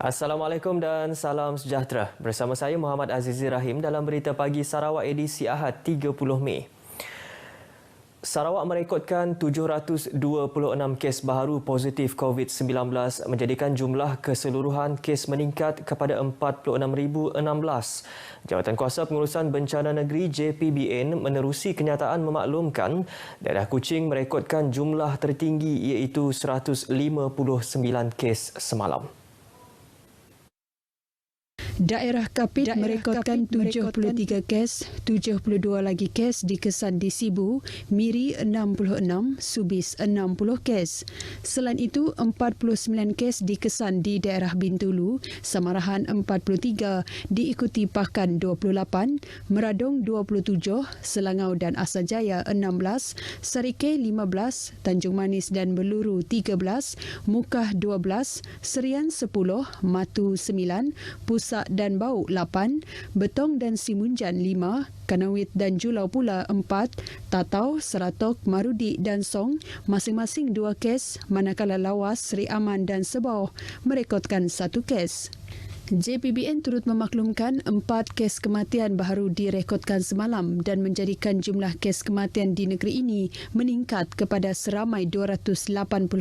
Assalamualaikum dan salam sejahtera. Bersama saya Muhammad Azizi Rahim dalam Berita Pagi Sarawak edisi Ahad 30 Mei. Sarawak merekodkan 726 kes baharu positif COVID-19 menjadikan jumlah keseluruhan kes meningkat kepada 46,016. Jabatan Kuasa Pengurusan Bencana Negeri JPBN menerusi kenyataan memaklumkan daerah Kuching merekodkan jumlah tertinggi iaitu 159 kes semalam. Daerah Kapit merekodkan 73 kes, 72 lagi kes dikesan di Sibu, Miri 66, Subis 60 kes. Selain itu, 49 kes dikesan di daerah Bintulu, Samarahan 43, diikuti Pakan 28, Meradong 27, Selangau dan Asajaya 16, Sarike 15, Tanjung Manis dan Beluru 13, Mukah 12, Serian 10, Matu 9, Pusak dan Bau 8, Betong dan Simunjan 5, Kanawit dan Julau pula 4, Tatau, Seratok, Marudi dan Song masing-masing 2 kes, manakala Lawas, Seri Aman dan Sebauh merekodkan 1 kes. JPBN turut memaklumkan 4 kes kematian baharu direkodkan semalam dan menjadikan jumlah kes kematian di negeri ini meningkat kepada seramai 280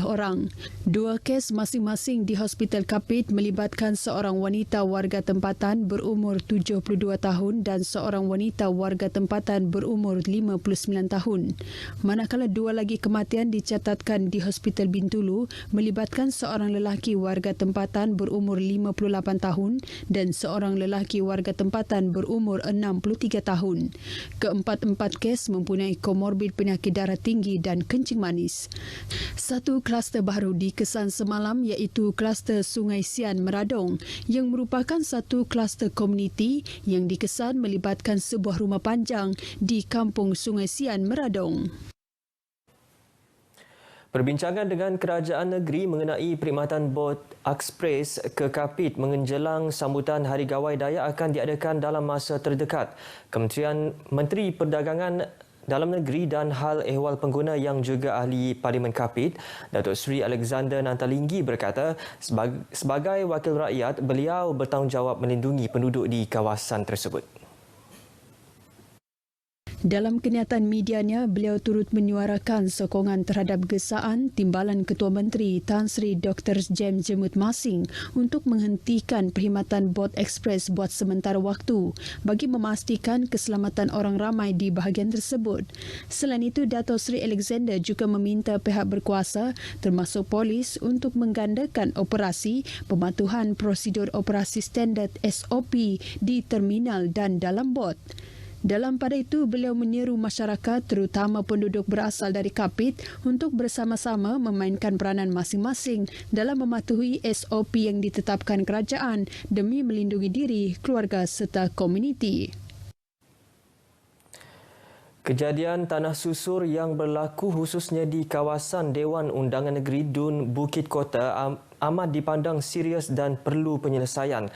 orang. 2 kes masing-masing di Hospital Kapit melibatkan seorang wanita warga tempatan berumur 72 tahun dan seorang wanita warga tempatan berumur 59 tahun. Manakala 2 lagi kematian dicatatkan di Hospital Bintulu melibatkan seorang lelaki warga tempatan berumur 58 tahun dan seorang lelaki warga tempatan berumur 63 tahun. Keempat-empat kes mempunyai komorbid penyakit darah tinggi dan kencing manis. 1 kluster baru dikesan semalam iaitu kluster Sungai Sian Meradong yang merupakan 1 kluster komuniti yang dikesan melibatkan sebuah rumah panjang di Kampung Sungai Sian Meradong. Perbincangan dengan kerajaan negeri mengenai perkhidmatan bot ekspres ke Kapit menjelang sambutan Hari Gawai Dayak akan diadakan dalam masa terdekat. Kementerian Menteri Perdagangan Dalam Negeri dan Hal Ehwal Pengguna yang juga ahli Parlimen Kapit, Datuk Seri Alexander Nantalinggi berkata, sebagai wakil rakyat, beliau bertanggungjawab melindungi penduduk di kawasan tersebut. Dalam kenyataan medianya, beliau turut menyuarakan sokongan terhadap gesaan Timbalan Ketua Menteri Tan Sri Dr. James Jemut Masing untuk menghentikan perkhidmatan bot ekspres buat sementara waktu bagi memastikan keselamatan orang ramai di bahagian tersebut. Selain itu, Datuk Seri Alexander juga meminta pihak berkuasa termasuk polis untuk menggandakan operasi pematuhan prosedur operasi standard SOP di terminal dan dalam bot. Dalam pada itu, beliau menyeru masyarakat terutama penduduk berasal dari Kapit untuk bersama-sama memainkan peranan masing-masing dalam mematuhi SOP yang ditetapkan kerajaan demi melindungi diri, keluarga serta komuniti. Kejadian tanah susur yang berlaku khususnya di kawasan Dewan Undangan Negeri Dun Bukit Kota amat dipandang serius dan perlu penyelesaian.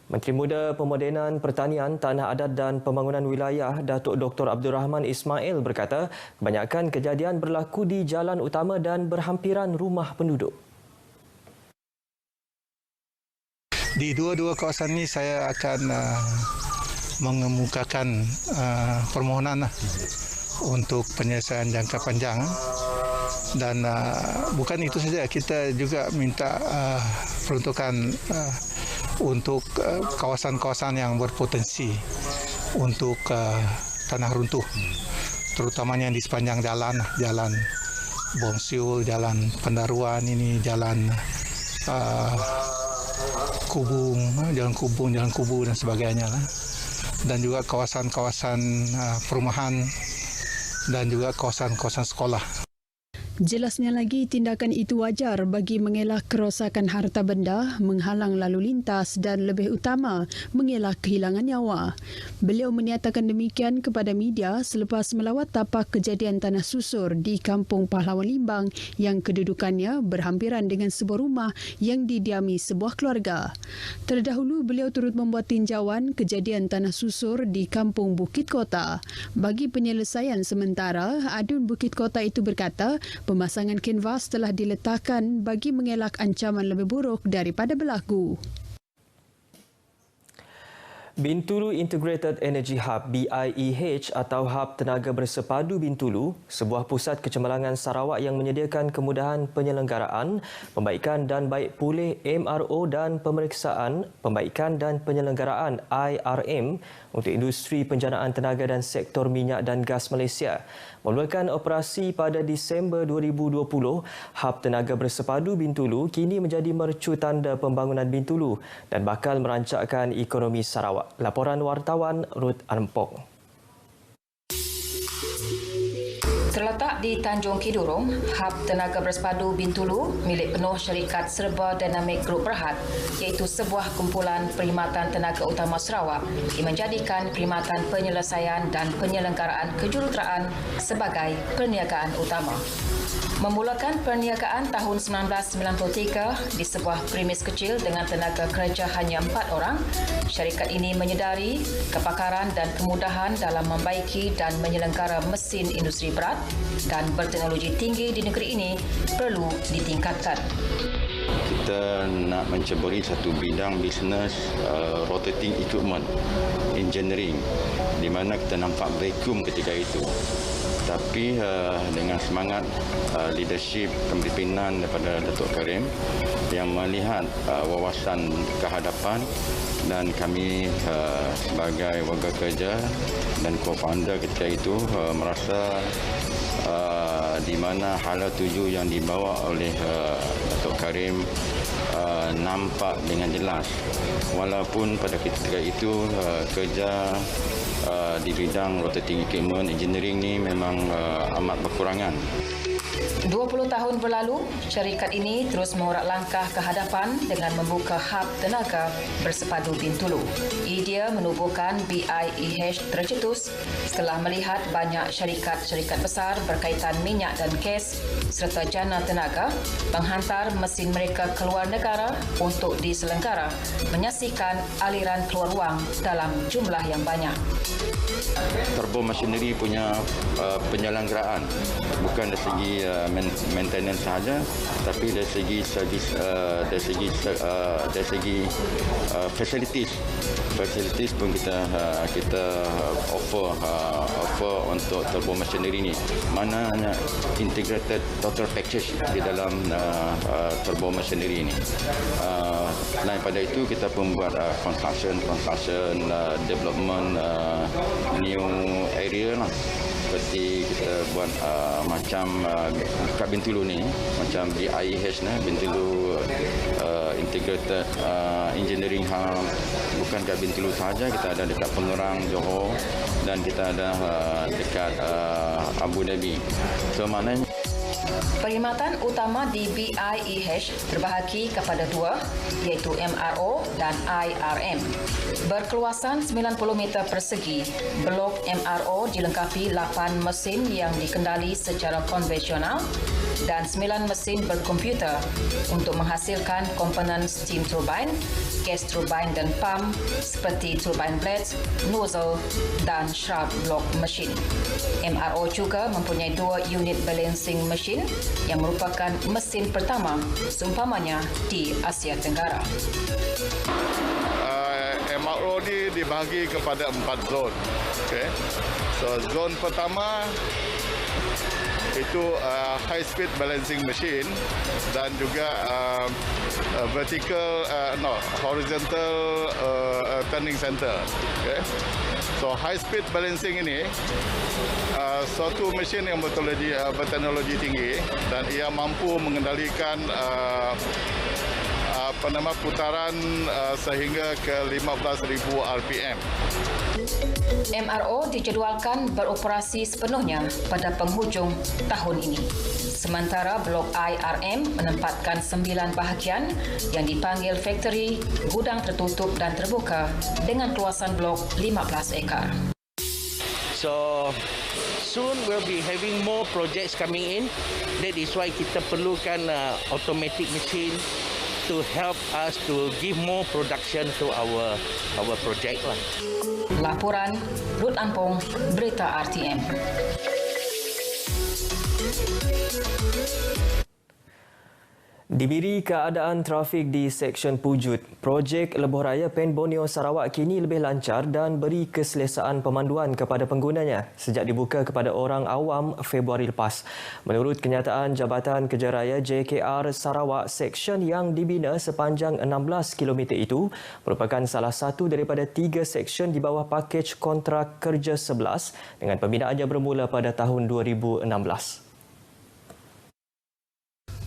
Menteri Muda Pemodenan Pertanian, Tanah Adat dan Pembangunan Wilayah Datuk Dr. Abdul Rahman Ismail berkata kebanyakan kejadian berlaku di jalan utama dan berhampiran rumah penduduk. Di dua-dua kawasan ini saya akan mengemukakan permohonan untuk penyelesaian jangka panjang. Dan bukan itu saja, kita juga minta peruntukan untuk kawasan-kawasan yang berpotensi untuk tanah runtuh, terutamanya di sepanjang jalan Bong Siul, jalan Pendaruan ini, jalan Jalan Kubu dan sebagainya, dan juga kawasan-kawasan perumahan dan juga kawasan-kawasan sekolah. Jelasnya lagi, tindakan itu wajar bagi mengelak kerosakan harta benda, menghalang lalu lintas dan lebih utama, mengelak kehilangan nyawa. Beliau menyatakan demikian kepada media selepas melawat tapak kejadian tanah susur di Kampung Pahlawan Limbang yang kedudukannya berhampiran dengan sebuah rumah yang didiami sebuah keluarga. Terdahulu, beliau turut membuat tinjauan kejadian tanah susur di Kampung Bukit Kota. Bagi penyelesaian sementara, Adun Bukit Kota itu berkata, Pemasangan kanvas telah diletakkan bagi mengelak ancaman lebih buruk daripada berlaku. Bintulu Integrated Energy Hub BIEH atau Hub Tenaga Bersepadu Bintulu, sebuah pusat kecemerlangan Sarawak yang menyediakan kemudahan penyelenggaraan, pembaikan dan baik pulih MRO dan pemeriksaan, pembaikan dan penyelenggaraan IRM untuk industri penjanaan tenaga dan sektor minyak dan gas Malaysia. Memulakan operasi pada Disember 2020, Hub Tenaga Bersepadu Bintulu kini menjadi mercu tanda pembangunan Bintulu dan bakal merancakkan ekonomi Sarawak. Laporan wartawan Ruth Ampong. Terletak di Tanjung Kidurong, Hub Tenaga Bersepadu Bintulu milik penuh syarikat Serba Dynamic Group Berhad, iaitu sebuah kumpulan perkhidmatan tenaga utama Sarawak yang menjadikan perkhidmatan penyelesaian dan penyelenggaraan kejuruteraan sebagai perniagaan utama. Memulakan perniagaan tahun 1993 di sebuah premis kecil dengan tenaga kerja hanya 4 orang, syarikat ini menyedari kepakaran dan kemudahan dalam membaiki dan menyelenggara mesin industri berat dan berteknologi tinggi di negeri ini perlu ditingkatkan. Kita nak menceburi satu bidang bisnes rotating equipment engineering di mana kita nampak vacuum ketika itu. Tapi dengan semangat leadership kepimpinan daripada Datuk Karim yang melihat wawasan kehadapan dan kami sebagai warga kerja dan co-founder ketika itu merasa di mana hala tuju yang dibawa oleh Datuk Karim nampak dengan jelas, walaupun pada ketika itu kerja di bidang rotating equipment engineering ni memang amat berkurangan. 20 tahun berlalu, syarikat ini terus mengorak langkah ke hadapan dengan membuka Hub Tenaga Bersepadu Bintulu. Idea menubuhkan BIEH tercetus setelah melihat banyak syarikat-syarikat besar berkaitan minyak dan gas serta jana tenaga menghantar mesin mereka keluar negara untuk diselenggara, menyaksikan aliran keluar wang dalam jumlah yang banyak. Turbo machinery punya penyelenggaraan bukan dari segi maintenance sahaja, tapi dari segi servis, dari segi facilities pun kita offer untuk turbo machinery ini. Mana hanya integrated total package di dalam turbo machinery ini. Selain pada itu kita pun buat construction development new area lah. Seperti kita buat macam kat Bintulu ni, macam BIEH ni, Bintulu Integrated Engineering Hub. Bukan kat Bintulu sahaja, kita ada dekat Pengerang, Johor, dan kita ada dekat Abu Dhabi. So maknanya Perkhidmatan utama di BIEH terbahagi kepada dua, iaitu MRO dan IRM. Berkeluasan 90 meter persegi, blok MRO dilengkapi 8 mesin yang dikendali secara konvensional dan 9 mesin berkomputer untuk menghasilkan komponen steam turbine, gas turbine dan pump seperti turbine blades, nozzle dan shaft block mesin. MRO juga mempunyai 2 unit balancing mesin yang merupakan mesin pertama seumpamanya di Asia Tenggara. MRO ni dibahagi kepada 4 zon. Okay. So zon pertama itu high speed balancing machine dan juga horizontal turning center. Okay. So high speed balancing ini suatu mesin yang berteknologi tinggi dan ia mampu mengendalikan putaran sehingga ke 15,000 RPM. MRO dijadualkan beroperasi sepenuhnya pada penghujung tahun ini. Sementara blok IRM menempatkan 9 bahagian yang dipanggil factory, gudang tertutup dan terbuka dengan keluasan blok 15 ekar. So soon we'll be having more projects coming in. That is why kita perlukan automatic machine to help us to give more production to our project lah. Laporan Ruth Ampong, Berita RTM. Di Miri, keadaan trafik di Seksyen Pujut, projek Lebuh Raya Pen Borneo Sarawak kini lebih lancar dan beri keselesaan pemanduan kepada penggunanya sejak dibuka kepada orang awam Februari lepas. Menurut kenyataan Jabatan Kejaraya JKR Sarawak, seksyen yang dibina sepanjang 16 km itu merupakan salah satu daripada 3 seksyen di bawah pakej kontrak kerja 11 dengan pembinaannya bermula pada tahun 2016.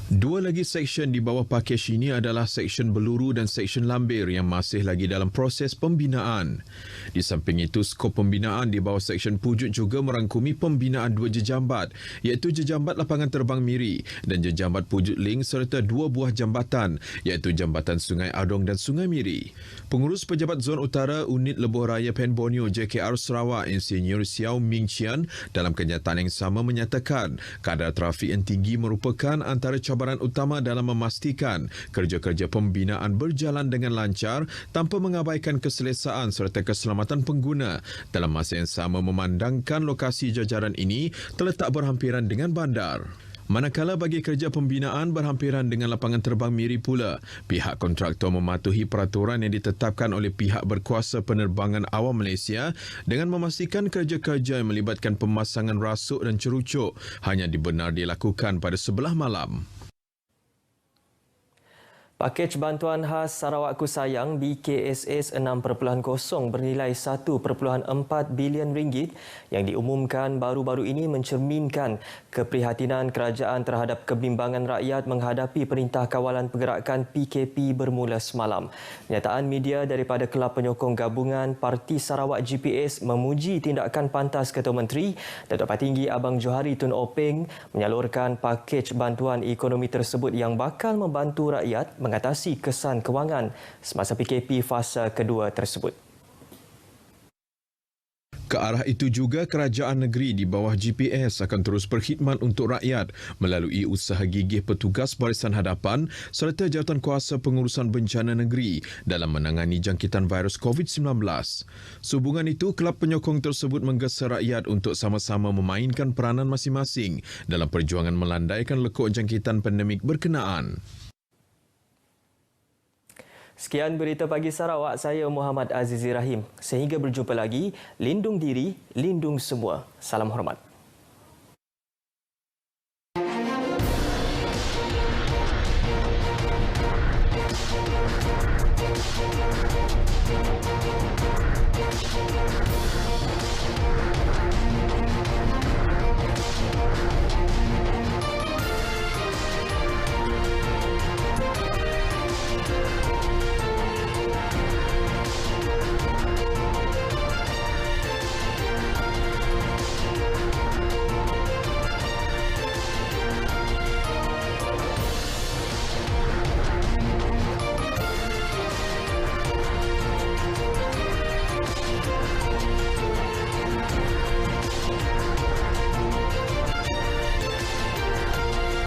Dua lagi seksyen di bawah pakej ini adalah seksyen Beluru dan seksyen Lambir yang masih lagi dalam proses pembinaan. Di samping itu, skop pembinaan di bawah seksyen Pujut juga merangkumi pembinaan 2 jejambat, iaitu jejambat lapangan terbang Miri dan jejambat Pujut Link serta 2 buah jambatan, iaitu jambatan Sungai Adong dan Sungai Miri. Pengurus Pejabat Zon Utara Unit Lebuh Raya Pen Borneo JKR Sarawak, Insinyur Xiao Ming Chian, dalam kenyataan yang sama menyatakan kadar trafik yang tinggi merupakan antara cabaran utama dalam memastikan kerja-kerja pembinaan berjalan dengan lancar tanpa mengabaikan keselesaan serta keselamatan pengguna. Dalam masa yang sama memandangkan lokasi jajaran ini terletak berhampiran dengan bandar. Manakala bagi kerja pembinaan berhampiran dengan lapangan terbang Miri pula, pihak kontraktor mematuhi peraturan yang ditetapkan oleh pihak berkuasa penerbangan awam Malaysia dengan memastikan kerja-kerja yang melibatkan pemasangan rasuk dan cerucuk hanya dibenar dilakukan pada sebelah malam. Pakej Bantuan Khas Sarawak Ku Sayang BKSS 6.0 bernilai 1.4 bilion ringgit yang diumumkan baru-baru ini mencerminkan keprihatinan kerajaan terhadap kebimbangan rakyat menghadapi Perintah Kawalan Pergerakan PKP bermula semalam. Kenyataan media daripada Kelab Penyokong Gabungan Parti Sarawak GPS memuji tindakan pantas Ketua Menteri Datuk Patinggi Abang Johari Tun Openg menyalurkan pakej bantuan ekonomi tersebut yang bakal membantu rakyat mengatasi kesan kewangan semasa PKP fasa kedua tersebut. Ke arah itu juga, kerajaan negeri di bawah GPS akan terus berkhidmat untuk rakyat melalui usaha gigih petugas barisan hadapan serta jawatankuasa pengurusan bencana negeri dalam menangani jangkitan virus COVID-19. Sehubungan itu, kelab penyokong tersebut menggesa rakyat untuk sama-sama memainkan peranan masing-masing dalam perjuangan melandaikan lekuk jangkitan pandemik berkenaan. Sekian berita pagi Sarawak, saya Muhammad Azizi Rahim. Sehingga berjumpa lagi, lindung diri, lindung semua. Salam hormat.